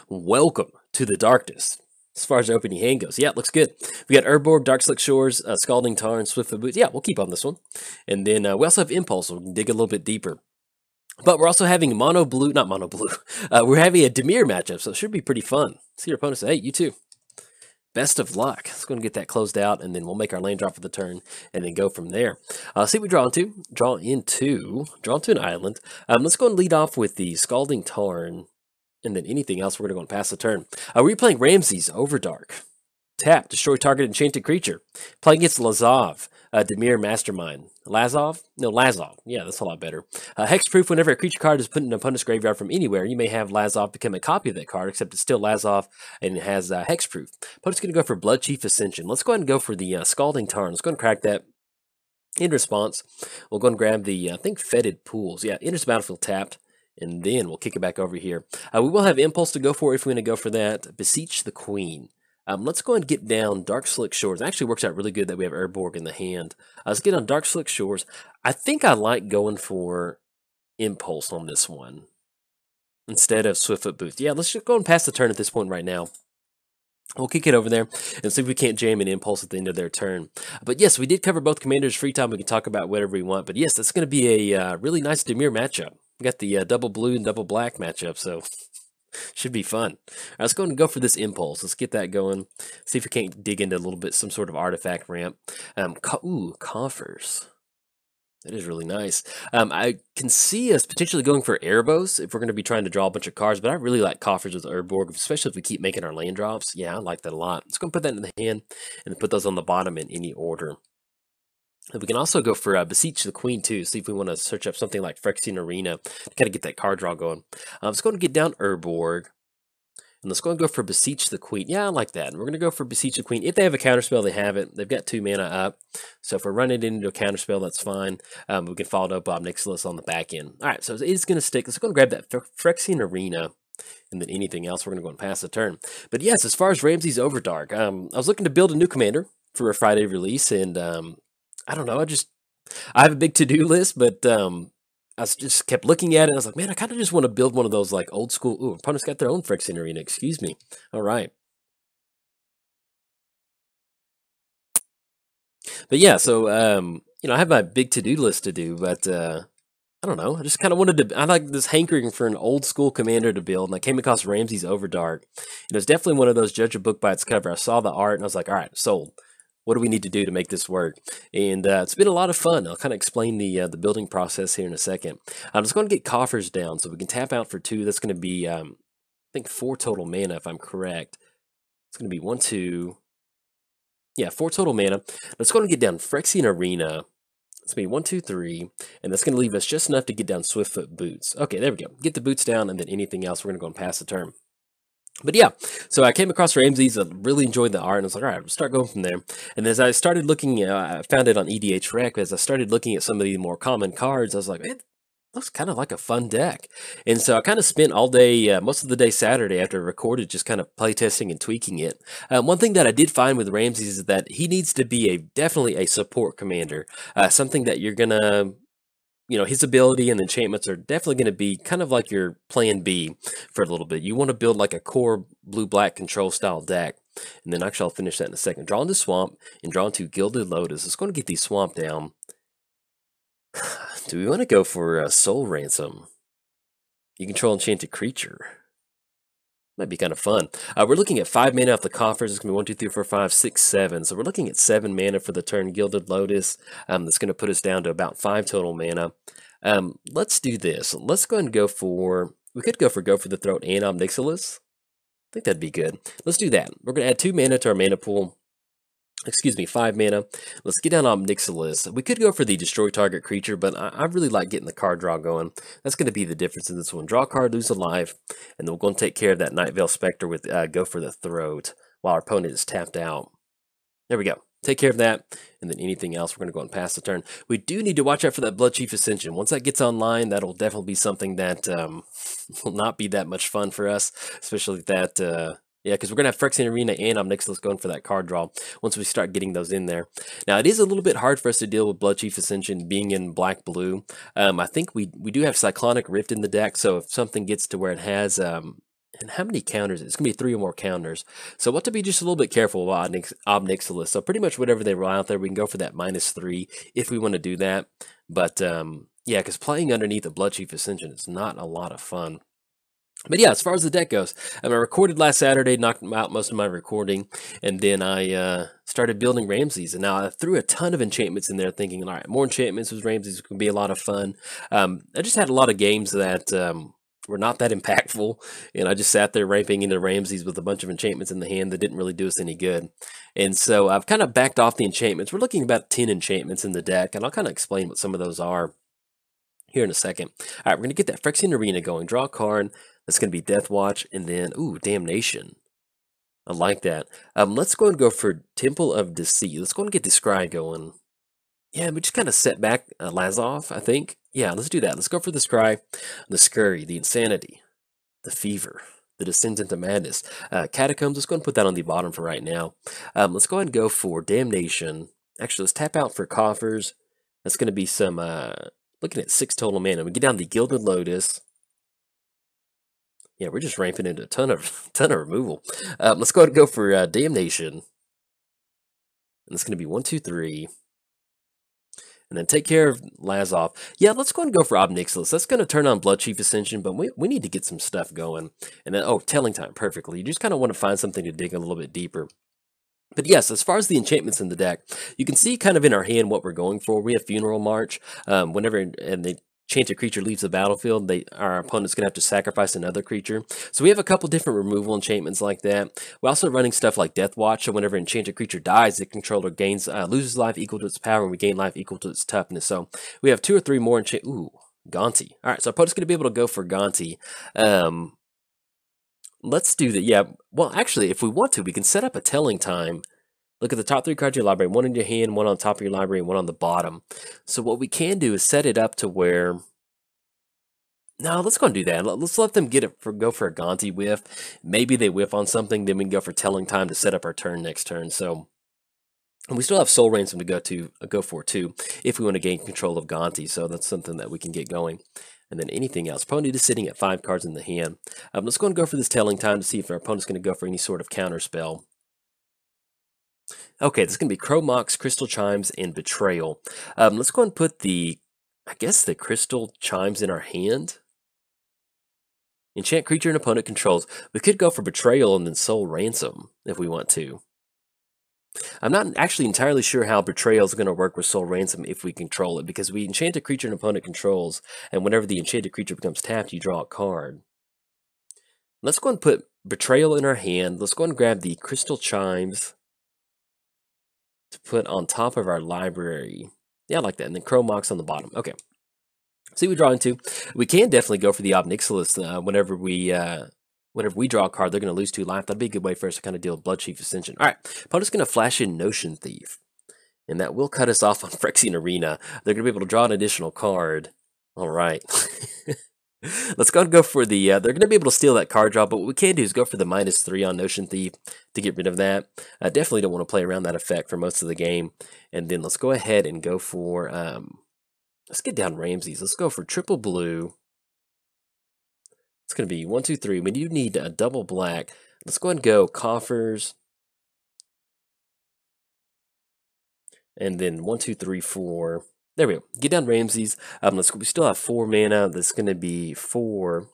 Welcome to the darkness. As far as the opening hand goes, yeah, it looks good. We got Urborg, Dark Slick Shores, Scalding Tarn, Swiftfoot Boots. Yeah, we'll keep on this one. And then we also have Impulse, so we can dig a little bit deeper. But we're also having mono blue, not mono blue. We're having a Dimir matchup, so it should be pretty fun. See your opponent say, hey, you too. Best of luck. Let's go and get that closed out, and then we'll make our land drop for the turn, and then go from there. See what we draw into. Draw into an island. Let's go and lead off with the Scalding Tarn, and then anything else we're going to go and pass the turn. We're playing Ramses Overdark. Tap, destroy target enchanted creature. Playing against Lazav, Dimir Mastermind. Lazav? No, Lazav. Yeah, that's a lot better. Hexproof, whenever a creature card is put in an opponent's graveyard from anywhere, you may have Lazav become a copy of that card, except it's still Lazav and it has Hexproof. Opponent's going to go for Bloodchief Ascension. Let's go ahead and go for the Scalding Tarn. Let's go ahead and crack that. In response, we'll go and grab the, I think, Fetid Pools. Yeah, enters the battlefield tapped. And then we'll kick it back over here. We will have Impulse to go for if we're going to go for that. Beseech the Queen. Let's go and get down Dark Slick Shores. It actually works out really good that we have Urborg in the hand. Let's get on Dark Slick Shores. I think I like going for Impulse on this one instead of Swiftfoot Boots. Yeah, let's just go and pass the turn at this point right now. We'll kick it over there and see if we can't jam an Impulse at the end of their turn. But yes, we did cover both commanders. Free time, we can talk about whatever we want. But yes, that's going to be a really nice Dimir matchup. We got the double blue and double black matchup, so should be fun. All right, let's go and go for this Impulse. Let's get that going. See if we can't dig into a little bit, some sort of artifact ramp. Ooh, coffers. That is really nice. I can see us potentially going for Erebos if we're going to be trying to draw a bunch of cards, but I really like coffers with Urborg, especially if we keep making our land drops. Yeah, I like that a lot. Let's go and put that in the hand and put those on the bottom in any order. And we can also go for Beseech the Queen too, see if we want to search up something like Phyrexian Arena to kind of get that card draw going. Let's go and get down Urborg. And let's go and go for Beseech the Queen. Yeah, I like that. And we're going to go for Beseech the Queen. If they have a counterspell, they have it. They've got 2 mana up. So if we're running it into a counterspell, that's fine. We can follow it up on Nixilis on the back end. All right, so it's going to stick. Let's go and grab that Phyrexian Arena. And then anything else, we're going to go and pass the turn. But yes, as far as Ramses Overdark, I was looking to build a new commander for a Friday release. And I don't know, I have a big to-do list, but I just kept looking at it, and I was like, man, I kind of just want to build one of those, like, old school, ooh, opponents got their own Phyrexian Arena, excuse me. All right. But yeah, so, I have my big to-do list to do, but, I don't know, I just kind of wanted to, I like this hankering for an old school commander to build, and I came across Ramses Overdark. It was definitely one of those judge a book by its cover. I saw the art, and I was like, all right, sold. What do we need to do to make this work? And it's been a lot of fun. I'll kind of explain the building process here in a second. I'm just going to get coffers down so we can tap out for 2. That's going to be, I think, 4 total mana, if I'm correct. It's going to be 1, 2. Yeah, 4 total mana. Let's go and get down Phyrexian Arena. It's going to be 1, 2, 3. And that's going to leave us just enough to get down Swiftfoot Boots. Okay, there we go. Get the boots down, and then anything else, we're going to go and pass the turn. But yeah, so I came across Ramses, I really enjoyed the art, and I was like, all right, we'll start going from there. And as I started looking, I found it on EDH Rec, as I started looking at some of the more common cards, I was like, man, it looks kind of like a fun deck. And so I kind of spent all day, most of the day Saturday after I recorded, just kind of playtesting and tweaking it. One thing that I did find with Ramses is that he needs to be definitely a support commander, something that you're going to, his ability and enchantments are definitely going to be kind of like your plan B for a little bit. You want to build like a core blue-black control style deck. And then actually I'll finish that in a second. Draw into Swamp and draw into Gilded Lotus. It's going to get these Swamp down. Do we want to go for Soul Ransom? You control enchanted creature. Might be kind of fun. We're looking at 5 mana off the coffers. It's going to be 1, 2, 3, 4, 5, 6, 7. So we're looking at 7 mana for the turn. Gilded Lotus. That's going to put us down to about 5 total mana. Let's do this. Let's go and go for... We could go for the Throat and Nixilis. I think that'd be good. Let's do that. We're going to add 2 mana to our mana pool. Excuse me, 5 mana. Let's get down on Nixilis. We could go for the destroy target creature, but I really like getting the card draw going. That's going to be the difference in this one. Draw a card, lose a life, and then we're going to take care of that Night Veil Spectre with go for the Throat while our opponent is tapped out. There we go. Take care of that, and then anything else, we're going to go and pass the turn. We do need to watch out for that Bloodchief Ascension. Once that gets online, that'll definitely be something that will not be that much fun for us, especially that... yeah, because we're going to have Phyrexian Arena and Nixilis going for that card draw once we start getting those in there. Now, it is a little bit hard for us to deal with Bloodchief Ascension being in black-blue. I think we do have Cyclonic Rift in the deck, so if something gets to where it has And how many counters? It's going to be 3 or more counters. So what to be just a little bit careful about Obnixilis. So pretty much whatever they roll out there, we can go for that -3 if we want to do that. But yeah, because playing underneath a Bloodchief Ascension is not a lot of fun. But yeah, as far as the deck goes, I recorded last Saturday, knocked out most of my recording, and then I started building Ramses. And now I threw a ton of enchantments in there, thinking, all right, more enchantments with Ramses can be a lot of fun. I just had a lot of games that were not that impactful, and I just sat there ramping into Ramses with a bunch of enchantments in the hand that didn't really do us any good. And so I've kind of backed off the enchantments. We're looking at about 10 enchantments in the deck, and I'll kind of explain what some of those are here in a second. All right, we're going to get that Phyrexian Arena going. Draw a card. That's going to be Death Watch, and then, ooh, Damnation. I like that. Let's go and go for Temple of Deceit. Let's go and get the Scry going. Yeah, we just kind of set back Lazav, I think. Yeah, let's do that. Let's go for the Scry, the Scurry, the Insanity, the Fever, the Descent into Madness. Catacombs, let's go and put that on the bottom for right now. Let's go ahead and go for Damnation. Actually, let's tap out for Coffers. That's going to be some, looking at 6 total mana. We get down the Gilded Lotus. Yeah, we're just ramping into a ton of removal. Let's go ahead and go for Damnation. And it's going to be 1, 2, 3. And then take care of Lazav. Yeah, let's go ahead and go for Obnixilis. That's going to turn on Bloodchief Ascension, but we need to get some stuff going. And then, oh, Telling Time, perfectly. You just kind of want to find something to dig a little bit deeper. But yes, as far as the enchantments in the deck, you can see kind of in our hand what we're going for. We have Funeral March. Whenever and the enchanted creature leaves the battlefield, our opponent's going to have to sacrifice another creature. So we have a couple different removal enchantments like that. We're also running stuff like Death Watch. So whenever an enchanted creature dies, the controller loses life equal to its power, and we gain life equal to its toughness. So we have 2 or 3 more enchant. Ooh, Gonti. All right, so our opponent's going to be able to go for Gonti. Let's do that. Yeah, well, actually, if we want to, we can set up a Telling Time. Look at the top 3 cards of your library, 1 in your hand, 1 on top of your library, and 1 on the bottom. So what we can do is set it up to where... No, let's go and do that. Let's let them go for a Gonti whiff. Maybe they whiff on something, then we can go for Telling Time to set up our turn next turn. So and we still have Soul Ransom to go for too, if we want to gain control of Gonti. So that's something that we can get going. And then anything else. Opponent is sitting at 5 cards in the hand. Let's go and go for this Telling Time to see if our opponent's going to go for any sort of counter spell. Okay, this is going to be Crow Mox, Crystal Chimes, and Betrayal. Let's go and put the Crystal Chimes in our hand. Enchant creature and opponent controls. We could go for Betrayal and then Soul Ransom if we want to. I'm not actually entirely sure how Betrayal is going to work with Soul Ransom if we control it, because we enchant a creature and opponent controls, and whenever the enchanted creature becomes tapped, you draw a card. Let's go and put Betrayal in our hand. Let's go and grab the Crystal Chimes to put on top of our library. Yeah, I like that. And then Crow Mox on the bottom. Okay. See what we draw into. We can definitely go for the Obnixilis whenever we draw a card, they're going to lose 2 life. That'd be a good way for us to kind of deal with Bloodchief Ascension. All right, opponent's going to flash in Notion Thief, and that will cut us off on Phyrexian Arena. They're going to be able to draw an additional card. All right. Let's go for the, they're going to be able to steal that card draw, but what we can do is go for the -3 on Notion Thief to get rid of that. I definitely don't want to play around that effect for most of the game. And then let's go ahead and go for, let's get down Ramses. Let's go for triple blue. It's going to be 1, 2, 3. We do need a double black. Let's go ahead and go Coffers. And then 1, 2, 3, 4. There we go. Get down Ramses. We still have 4 mana. That's going to be 4,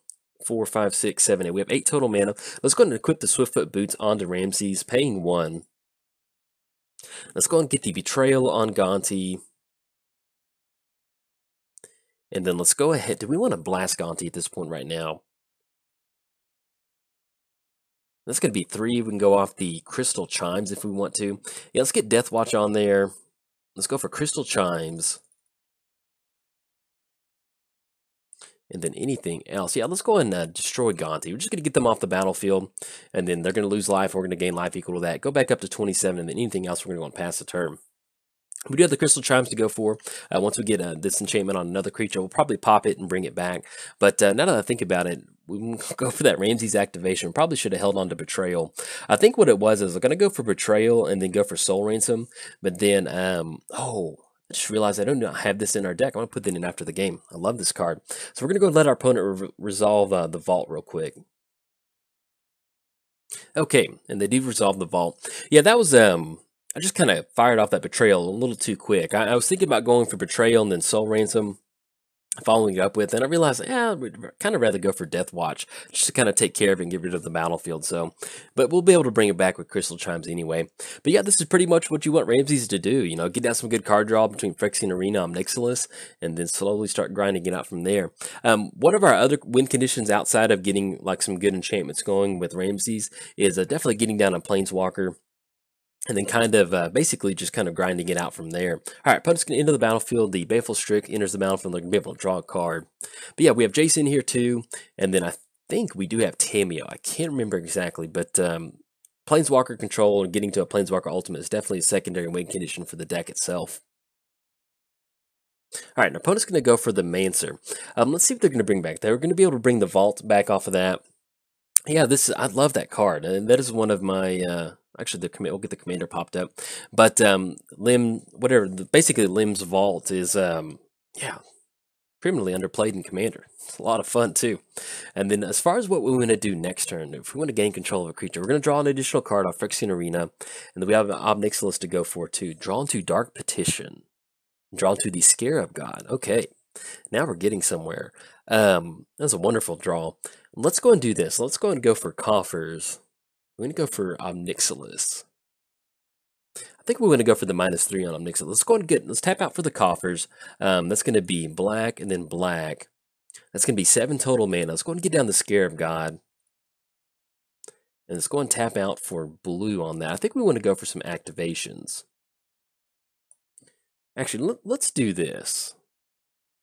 5, 6, 7, 8. We have 8 total mana. Let's go ahead and equip the Swiftfoot Boots onto Ramses, paying 1. Let's go and get the Betrayal on Gonti. And then let's go ahead. Do we want to blast Gonti at this point right now? That's going to be 3. We can go off the Crystal Chimes if we want to. Yeah, let's get Death Watch on there. Let's go for Crystal Chimes. And then anything else. Yeah, let's go and destroy Gonti. We're just going to get them off the battlefield. And then they're going to lose life. We're going to gain life equal to that. Go back up to 27. And then anything else, we're going to go and pass the turn. We do have the Crystal Chimes to go for. Once we get this enchantment on another creature, we'll probably pop it and bring it back. But now that I think about it, we can go for that Ramses activation. Probably should have held on to Betrayal. I think what it was is I'm going to go for Betrayal and then go for Soul Ransom. But then, I just realized I don't have this in our deck. I'm going to put that in after the game. I love this card. So we're going to go let our opponent resolve the Vault real quick. Okay, and they do resolve the vault. Yeah, that was I just kind of fired off that betrayal a little too quick. I was thinking about going for betrayal and then soul ransom, following it up with, and I realized, yeah, we'd kind of rather go for Death Watch just to kind of take care of it and get rid of the battlefield. So, but we'll be able to bring it back with Crystal Chimes anyway. But yeah, this is pretty much what you want Ramses to do. You know, get down some good card draw between Phyrexian Arena and Nixilis, and then slowly start grinding it out from there. One of our other win conditions outside of getting like some good enchantments going with Ramses is definitely getting down a Planeswalker and then kind of basically just kind of grinding it out from there. All right, opponent's going to enter the battlefield. The Baleful Strict enters the battlefield. They're going to be able to draw a card. But yeah, we have Jason here too. And then I think we do have Tameo. I can't remember exactly, but Planeswalker control and getting to a Planeswalker Ultimate is definitely a secondary win condition for the deck itself. All right, an opponent's going to go for the Mancer. Let's see what they're going to bring back. They're going to be able to bring the Vault back off of that. Yeah, I love that card, and that is one of my actually we'll get the commander popped up, but basically Lim's Vault is yeah, criminally underplayed in commander. It's a lot of fun too. And then as far as what we want to do next turn, if we want to gain control of a creature, we're going to draw an additional card off Phyrexian Arena, and then we have an Obnixilis to go for too. Draw into Dark Petition. Draw into the Scarab God. Okay, now we're getting somewhere. That's a wonderful draw. Let's go and do this. Let's go and go for Coffers. We're going to go for Omnixilis. I think we want to go for the -3 on Omnixilis. Let's tap out for the Coffers. That's going to be black and then black. That's going to be 7 total mana. Let's go and get down the Scarab God. And let's go and tap out for blue on that. I think we want to go for some activations. Actually, let's do this.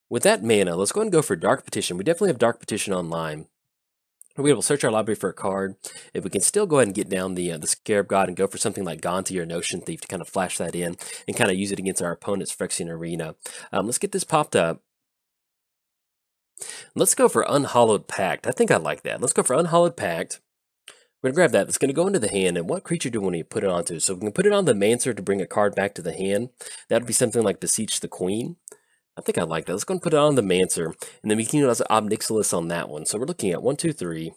With that mana, let's go ahead and go for Dark Petition. We definitely have Dark Petition online. We'll be able to search our library for a card. If we can still go ahead and get down the Scarab God and go for something like Gonti or Notion Thief to kind of flash that in and kind of use it against our opponent's Phyrexian Arena. Let's get this popped up. Let's go for Unhallowed Pact. I think I like that. Let's go for Unhallowed Pact. We're going to grab that. It's going to go into the hand. And what creature do we want to put it onto? So we can put it on the Mancer to bring a card back to the hand. That would be something like Beseech the Queen. I think I like that. Let's go and put it on the Mancer, and then we can use Obnixilis on that one. So we're looking at 1, 2, 3.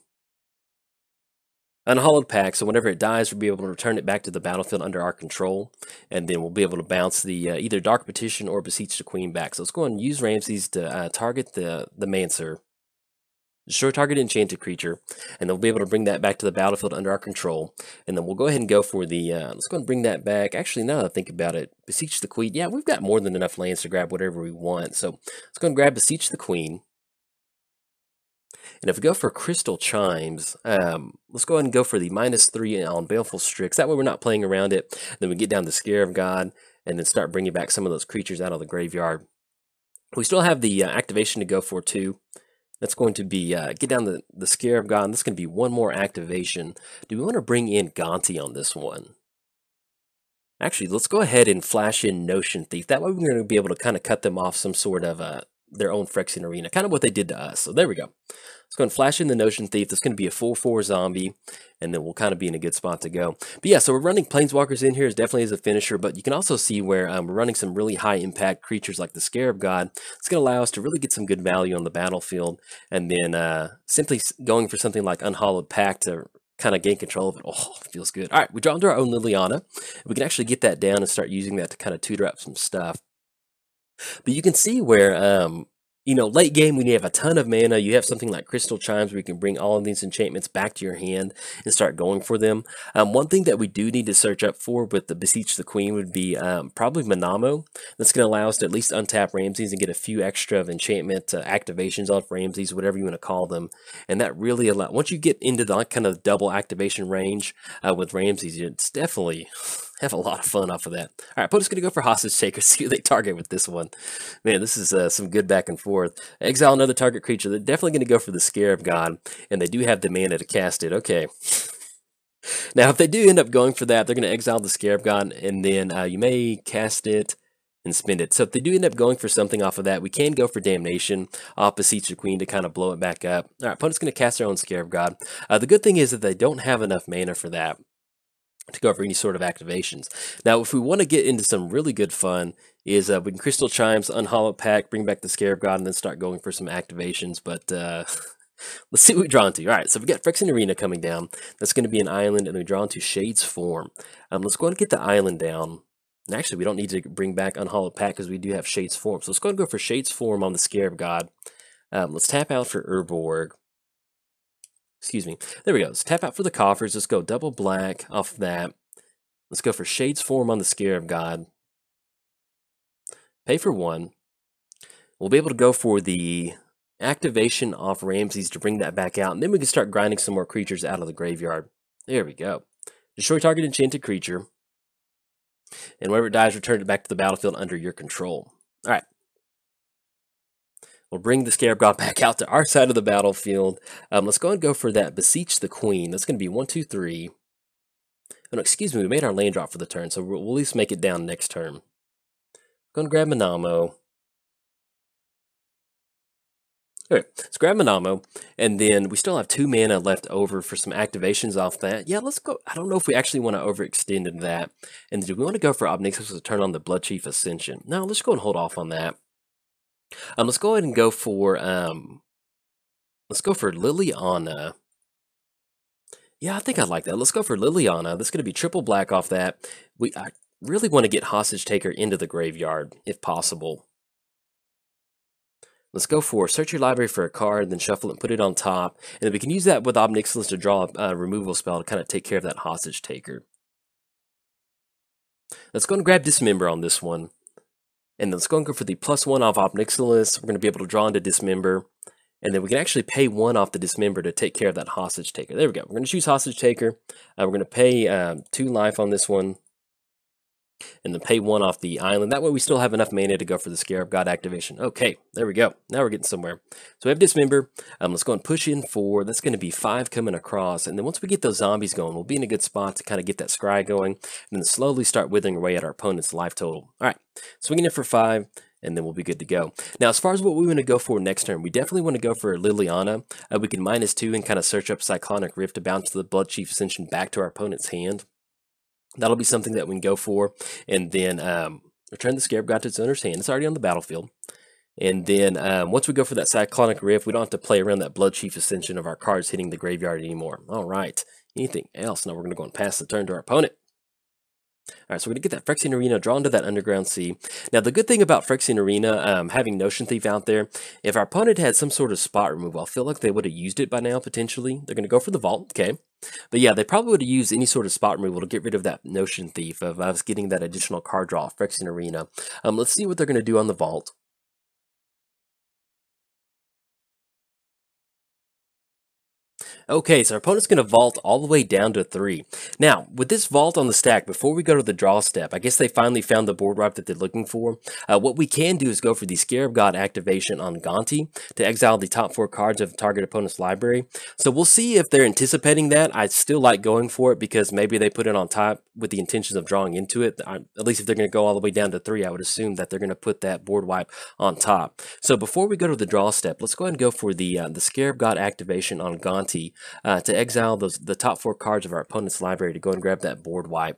Unhallowed Pact, so whenever it dies, we'll be able to return it back to the battlefield under our control, and then we'll be able to bounce the either Dark Petition or Beseech the Queen back. So let's go and use Ramses to target the Mancer. Destroy target enchanted creature, and then we'll be able to bring that back to the battlefield under our control. And then we'll go ahead and go for the, let's go and bring that back. Actually, now that I think about it, Beseech the Queen. Yeah, we've got more than enough lands to grab whatever we want. So let's go and grab Beseech the Queen. And if we go for Crystal Chimes, let's go ahead and go for the -3 on Baleful Strix. That way we're not playing around it. Then we get down the Scarab God, and then start bringing back some of those creatures out of the graveyard. We still have the activation to go for too. That's going to be, get down the Scarab God, and that's going to be one more activation. Do we want to bring in Gonti on this one? Actually, let's go ahead and flash in Notion Thief. That way we're going to be able to kind of cut them off some sort of their own Phyrexian Arena, kind of what they did to us. So there we go. Let's go and flash in the Notion Thief. That's going to be a 4/4 zombie, and then we'll kind of be in a good spot to go. But yeah, so we're running Planeswalkers in here as definitely as a finisher, but you can also see where we're running some really high impact creatures like the Scarab God. It's going to allow us to really get some good value on the battlefield, and then simply going for something like Unhallowed Pact to kind of gain control of it. Oh, it feels good. All right, we draw into our own Liliana. We can actually get that down and start using that to kind of tutor up some stuff. But you can see where, you know, late game when you have a ton of mana, you have something like Crystal Chimes where you can bring all of these enchantments back to your hand and start going for them. One thing that we do need to search up for with the Beseech the Queen would be probably Manamo. That's going to allow us to at least untap Ramses and get a few extra of enchantment activations off Ramses, whatever you want to call them. And that really allows, once you get into the kind of double activation range with Ramses, it's definitely have a lot of fun off of that. All right, opponent's going to go for Hostage Taker, see who they target with this one. Man, this is some good back and forth. Exile another target creature. They're definitely going to go for the Scarab God, and they do have the mana to cast it. Okay. Now, if they do end up going for that, they're going to exile the Scarab God, and then you may cast it and spend it. So if they do end up going for something off of that, we can go for Damnation off Beseech the Queen to kind of blow it back up. All right, opponent's going to cast their own Scarab God. The good thing is that they don't have enough mana for that to go for any sort of activations. Now, if we want to get into some really good fun, is we can Crystal Chimes, Unhallowed Pact, bring back the Scarab God, and then start going for some activations. But Let's see what we draw into. All right, so we got Phyrexian Arena coming down. That's going to be an island, and we draw into Shade's Form. Let's go ahead and get the island down. And actually, we don't need to bring back Unhallowed Pact because we do have Shade's Form. So let's go ahead and go for Shade's Form on the Scarab God. Let's tap out for Urborg. Excuse me. There we go. Let's tap out for the coffers. Let's go double black off that. Let's go for Shade's Form on the Scarab God. Pay for 1. We'll be able to go for the activation off Ramses to bring that back out, and then we can start grinding some more creatures out of the graveyard. There we go. Destroy target enchanted creature, and whenever it dies, return it back to the battlefield under your control. All right. We'll bring the Scarab God back out to our side of the battlefield. Let's go and go for that Beseech the Queen. That's going to be 1, 2, 3. Oh, no, excuse me, we made our land drop for the turn, so we'll at least make it down next turn. Going to grab Manamo. Okay, let's grab Manamo, and then we still have 2 mana left over for some activations off that. Yeah, let's go. I don't know if we actually want to overextend into that. And do we want to go for Obnixis to turn on the Bloodchief Ascension? No, let's go and hold off on that. Let's go ahead and go for Liliana. Yeah, I think I like that. Let's go for Liliana. That's going to be triple black off that. I really want to get Hostage Taker into the graveyard, if possible. Let's go for search your library for a card, then shuffle it and put it on top. And then we can use that with Obnixilus to draw a removal spell to kind of take care of that Hostage Taker. Let's go and grab Dismember on this one. And then let's go and go for the +1 off Obnixilus. We're going to be able to draw into Dismember. And then we can actually pay 1 off the Dismember to take care of that Hostage Taker. There we go. We're going to choose Hostage Taker. We're going to pay 2 life on this one. And then pay 1 off the island. That way we still have enough mana to go for the Scarab God activation. Okay, there we go. Now we're getting somewhere. So we have Dismember. Let's go and push in 4. That's going to be 5 coming across. And then once we get those zombies going, we'll be in a good spot to kind of get that scry going. And then slowly start withering away at our opponent's life total. All right, swinging in for 5. And then we'll be good to go. Now, as far as what we want to go for next turn, we definitely want to go for Liliana. We can -2 and kind of search up Cyclonic Rift to bounce the Bloodchief Ascension back to our opponent's hand. That'll be something that we can go for. And then return the Scarab God to its owner's hand. It's already on the battlefield. And then once we go for that Cyclonic Rift, we don't have to play around that Bloodchief Ascension of our cards hitting the graveyard anymore. All right. Anything else? Now we're going to go and pass the turn to our opponent. All right, so we're going to get that Phyrexian Arena drawn to that Underground Sea. Now, the good thing about Phyrexian Arena, having Notion Thief out there, if our opponent had some sort of spot removal, I feel like they would have used it by now, potentially. They're going to go for the Vault, okay. But yeah, they probably would have used any sort of spot removal to get rid of that Notion Thief of us getting that additional card draw, Phyrexian Arena. Let's see what they're going to do on the Vault. Okay, so our opponent's going to vault all the way down to 3. Now, with this vault on the stack, before we go to the draw step, I guess they finally found the board wipe that they're looking for. What we can do is go for the Scarab God activation on Gonti to exile the top 4 cards of the target opponent's library. So we'll see if they're anticipating that. I still like going for it because maybe they put it on top with the intentions of drawing into it. At least if they're going to go all the way down to 3, I would assume that they're going to put that board wipe on top. So before we go to the draw step, let's go ahead and go for the Scarab God activation on Gonti. To exile the top 4 cards of our opponent's library to go and grab that board wipe.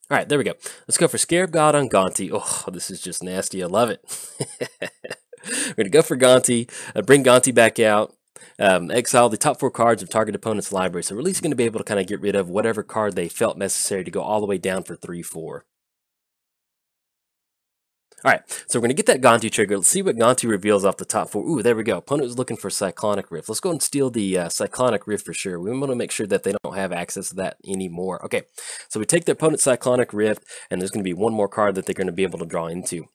All right, there we go. Let's go for Scarab God on Gonti. Oh, this is just nasty. I love it. We're going to go for Gonti, bring Gonti back out, exile the top 4 cards of target opponent's library. So we're at least going to be able to kind of get rid of whatever card they felt necessary to go all the way down for 3-4. All right, so we're going to get that Gonti trigger. Let's see what Gonti reveals off the top 4. Ooh, there we go. Opponent was looking for Cyclonic Rift. Let's go and steal the Cyclonic Rift for sure. We want to make sure that they don't have access to that anymore. Okay, so we take the opponent's Cyclonic Rift, and there's going to be one more card that they're going to be able to draw into.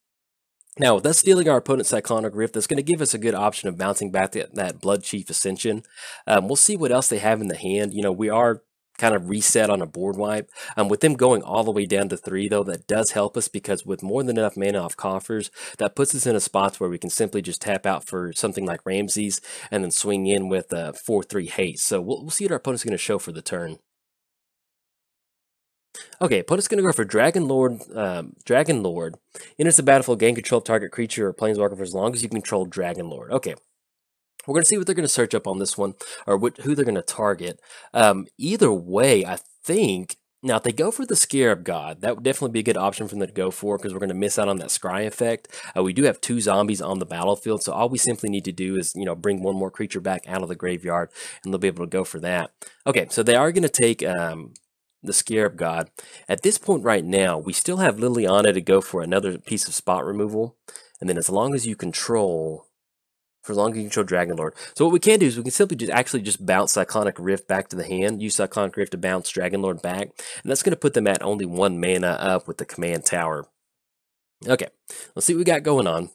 Now, with us stealing our opponent's Cyclonic Rift, that's going to give us a good option of bouncing back that Bloodchief Ascension. We'll see what else they have in the hand. You know, we are kind of reset on a board wipe. With them going all the way down to 3, though, that does help us because with more than enough mana off coffers, that puts us in a spot where we can simply just tap out for something like Ramses and then swing in with 4-3 haste. So we'll see what our opponent's going to show for the turn. Okay, opponent's going to go for Dragon Lord. Enters the battlefield, gain control of target creature or planeswalker for as long as you control Dragon Lord. Okay. We're going to see what they're going to search up on this one, or who they're going to target. Either way, I think Now, if they go for the Scarab God, that would definitely be a good option for them to go for because we're going to miss out on that scry effect. We do have 2 zombies on the battlefield, so all we simply need to do is, bring one more creature back out of the graveyard, and they'll be able to go for that. Okay, so they are going to take the Scarab God. At this point right now, we still have Liliana to go for another piece of spot removal, and then as long as you control... For as long as you control Dragon Lord. So what we can do is we can simply just bounce Cyclonic Rift back to the hand, use Cyclonic Rift to bounce Dragon Lord back, and that's going to put them at only 1 mana up with the command tower. Okay, let's see what we got going on.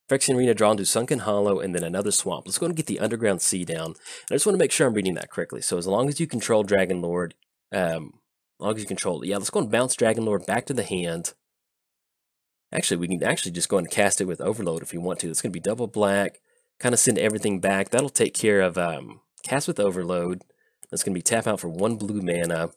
Phyrexian Arena drawn to Sunken Hollow and then another swamp. Let's go and get the Underground Sea down. I just want to make sure I'm reading that correctly. So as long as you control Dragon Lord, as long as you control it, yeah, let's go and bounce Dragon Lord back to the hand. Actually, we can actually just go and cast it with Overload if you want to. It's going to be double black, kind of send everything back. That'll take care of cast with Overload. That's going to be tap out for 1 blue mana.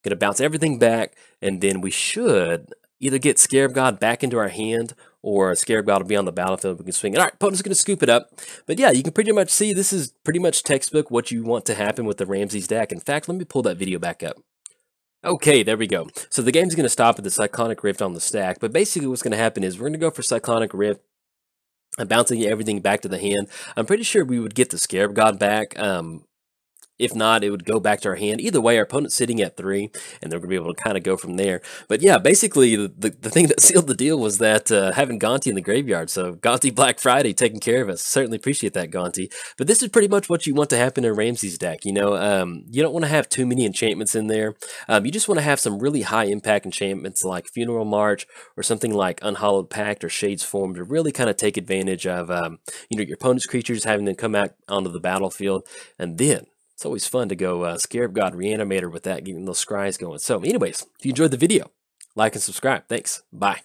Going to bounce everything back, and then we should either get Scarab God back into our hand, or Scarab God will be on the battlefield. We can swing it. All right, opponent's going to scoop it up. But yeah, you can pretty much see this is pretty much textbook what you want to happen with the Ramses deck. In fact, let me pull that video back up. Okay, there we go. So the game's going to stop at the Cyclonic Rift on the stack, but basically what's going to happen is we're going to go for Cyclonic Rift and bouncing everything back to the hand. I'm pretty sure we would get the Scarab God back. If not, it would go back to our hand. Either way, our opponent's sitting at 3, and they're going to be able to kind of go from there. But yeah, basically, the thing that sealed the deal was that having Gonti in the graveyard. So Gonti Black Friday taking care of us. Certainly appreciate that, Gonti. But this is pretty much what you want to happen in Ramses deck. You don't want to have too many enchantments in there. You just want to have some really high impact enchantments like Funeral March or something like Unhallowed Pact or Shades Form to really kind of take advantage of your opponent's creatures, having them come out onto the battlefield, and then it's always fun to go Scarab God Reanimator with that, getting those scries going. So anyways, if you enjoyed the video, like and subscribe. Thanks. Bye.